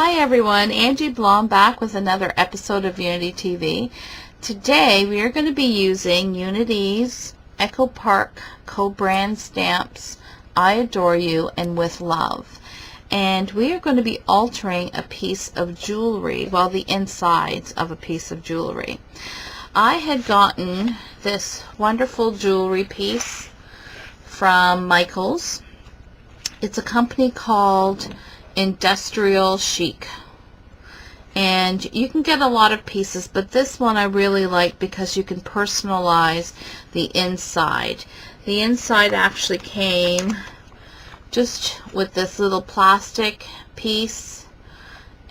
Hi everyone, Angie Blom back with another episode of Unity TV. Today we are going to be using Unity's Echo Park co-brand stamps, I Adore You and With Love. And we are going to be altering a piece of jewelry, well, the insides of a piece of jewelry. I had gotten this wonderful jewelry piece from Michael's. It's a company called Industrial Chic, and you can get a lot of pieces, but this one I really like because you can personalize the inside. The inside actually came just with this little plastic piece,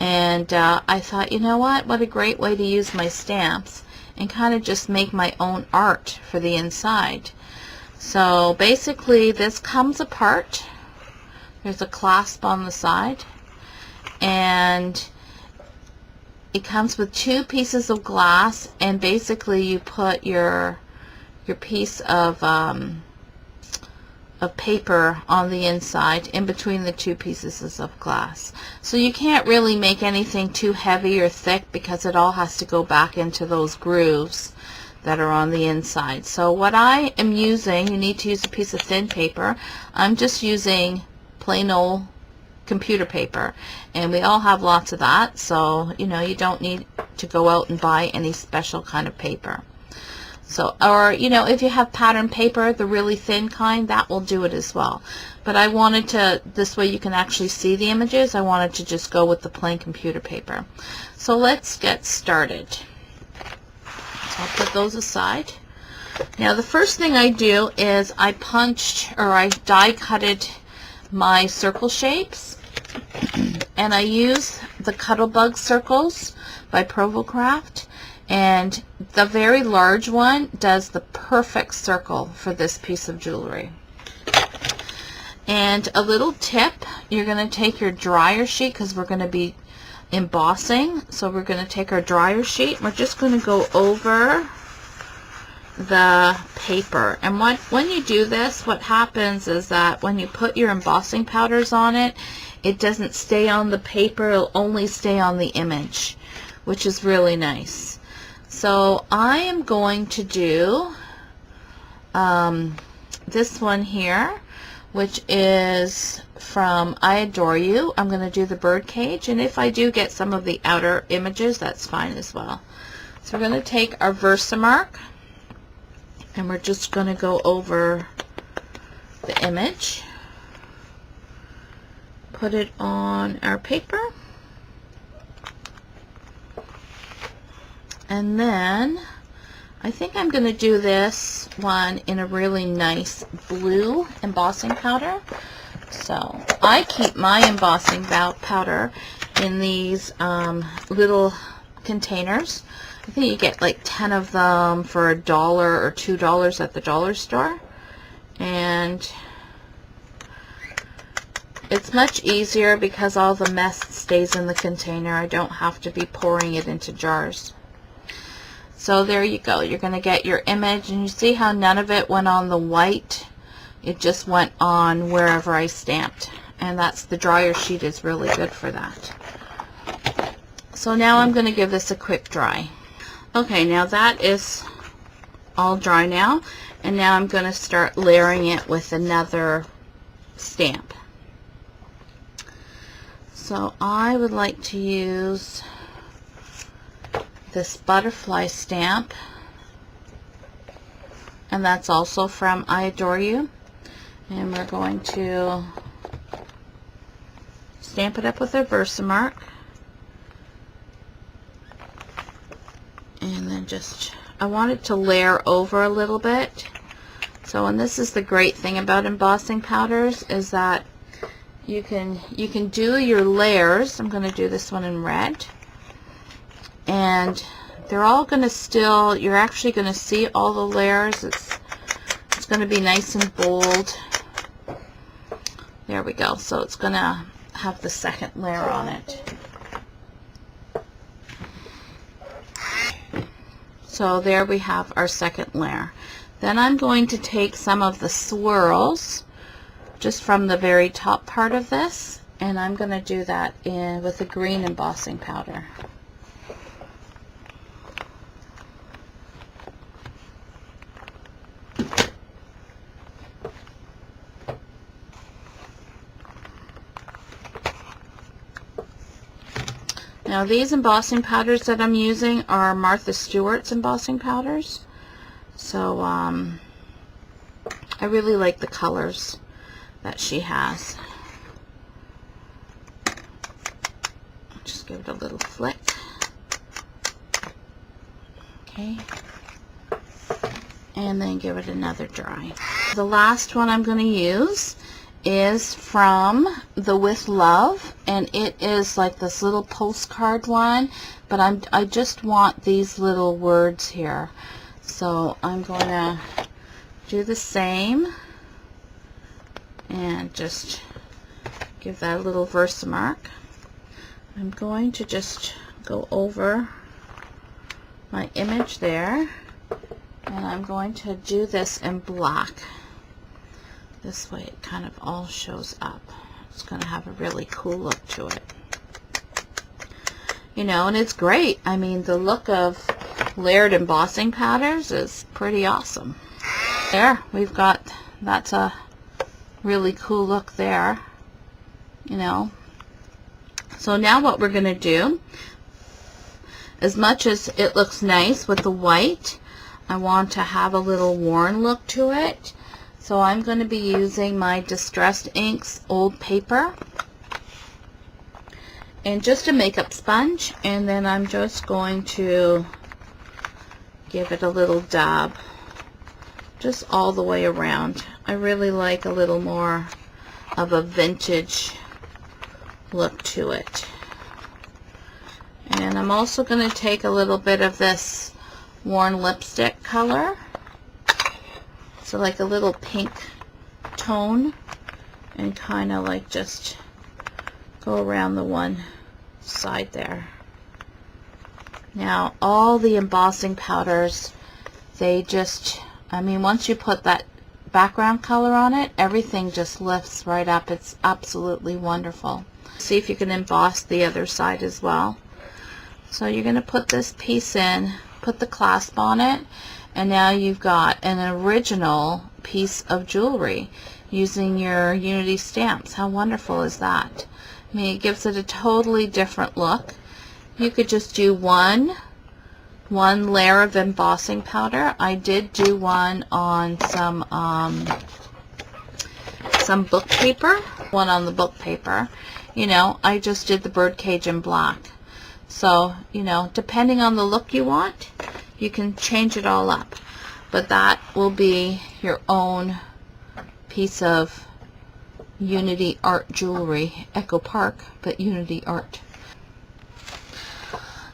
and I thought, you know what a great way to use my stamps and kind of just make my own art for the inside. So basically this comes apart. There's a clasp on the side, and it comes with two pieces of glass, and basically you put your piece of paper on the inside in between the two pieces of glass. So you can't really make anything too heavy or thick because it all has to go back into those grooves that are on the inside. So what I am using, you need to use a piece of thin paper. I'm just using plain old computer paper, and we all have lots of that, so you know, you don't need to go out and buy any special kind of paper. So, or you know, if you have pattern paper, the really thin kind, that will do it as well. But I wanted to, this way you can actually see the images, I wanted to just go with the plain computer paper. So let's get started. So I'll put those aside. Now the first thing I do is I punched, or I die cutted my circle shapes, and I use the Cuttlebug Circles by Provocraft, and the very large one does the perfect circle for this piece of jewelry. And a little tip, you're going to take your dryer sheet, because we're going to be embossing, so we're going to take our dryer sheet and we're just going to go over the paper. And when you do this, what happens is that when you put your embossing powders on it, it doesn't stay on the paper, it'll only stay on the image, which is really nice. So I am going to do this one here, which is from I Adore You. I'm going to do the bird cage, and if I do get some of the outer images, that's fine as well. So we're going to take our VersaMark, and we're just going to go over the image, put it on our paper, and then I think I'm going to do this one in a really nice blue embossing powder. So I keep my embossing powder in these little containers. I think you get like 10 of them for $1 or $2 at the dollar store, and it's much easier because all the mess stays in the container. I don't have to be pouring it into jars. So there you go. You're going to get your image, and you see how none of it went on the white. It just went on wherever I stamped, and that's the dryer sheet is really good for that. So now I'm going to give this a quick dry. Okay, now that is all dry now, and now I'm going to start layering it with another stamp. So I would like to use this butterfly stamp, and that's also from I Adore You, and we're going to stamp it up with our VersaMark. And then just, I want it to layer over a little bit. So, and this is the great thing about embossing powders, is that you can do your layers. I'm going to do this one in red, and they're all going to still, you're actually going to see all the layers. It's going to be nice and bold. There we go. So it's going to have the second layer on it. So there we have our second layer. Then I'm going to take some of the swirls just from the very top part of this, and I'm going to do that with a green embossing powder. Now these embossing powders that I'm using are Martha Stewart's embossing powders. So I really like the colors that she has. Just give it a little flick. Okay. And then give it another dry. The last one I'm going to use is from the With Love, and it is like this little postcard one, but I just want these little words here, so I'm going to do the same and just give that a little VersaMark. I'm going to just go over my image there, and I'm going to do this in black. This way it kind of all shows up. It's going to have a really cool look to it. You know, and it's great. I mean, the look of layered embossing powders is pretty awesome. There, we've got, that's a really cool look there, you know. So now what we're going to do, as much as it looks nice with the white, I want to have a little worn look to it. So I'm going to be using my Distressed Inks old paper and just a makeup sponge, and then I'm just going to give it a little dab just all the way around. I really like a little more of a vintage look to it. And I'm also going to take a little bit of this worn lipstick color, so like a little pink tone, and kind of like just go around the one side there. Now all the embossing powders, they just, I mean, once you put that background color on it, everything just lifts right up. It's absolutely wonderful. See if you can emboss the other side as well. So you're going to put this piece in, put the clasp on it, and now you've got an original piece of jewelry using your Unity stamps. How wonderful is that? I mean, it gives it a totally different look. You could just do one layer of embossing powder. I did do one on some book paper, one on the book paper. You know, I just did the birdcage in black. So, you know, depending on the look you want, you can change it all up. But that will be your own piece of Unity art jewelry. Echo Park, but Unity art.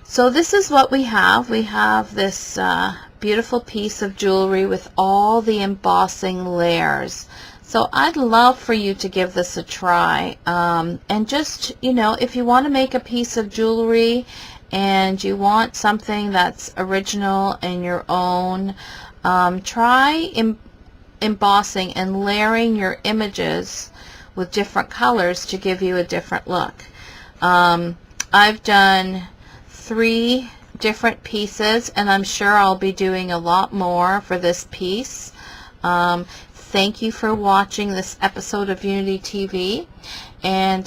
So this is what we have. We have this beautiful piece of jewelry with all the embossing layers. So I'd love for you to give this a try. And just, you know, if you want to make a piece of jewelry and you want something that's original and your own, try embossing and layering your images with different colors to give you a different look. I've done 3 different pieces, and I'm sure I'll be doing a lot more for this piece. Thank you for watching this episode of Unity TV, and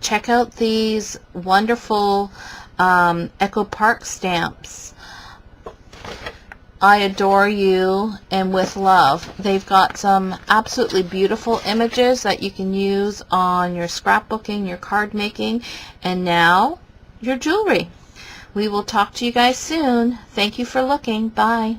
check out these wonderful Echo Park stamps. I Adore You and With Love. They've got some absolutely beautiful images that you can use on your scrapbooking, your card making, and now your jewelry. We will talk to you guys soon. Thank you for looking. Bye.